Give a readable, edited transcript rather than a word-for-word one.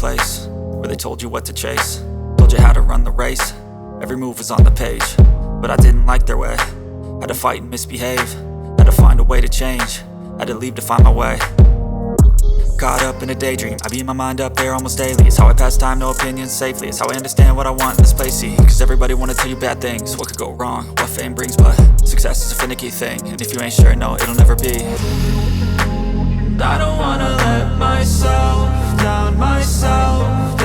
place where they told you what to chase, told you how to run the race. Every move was on the page, but I didn't like their way. Had to fight and misbehave, had to find a way to change, had to leave to find my way. Caught up in a daydream, I beat my mind up there almost daily. It's how I pass time, no opinions safely. It's how I understand what I want in this place, see. Cause everybody wanna tell you bad things, what could go wrong, what fame brings. But success is a finicky thing, and if you ain't sure, no, it'll never be. I don't wanna let myself down, myself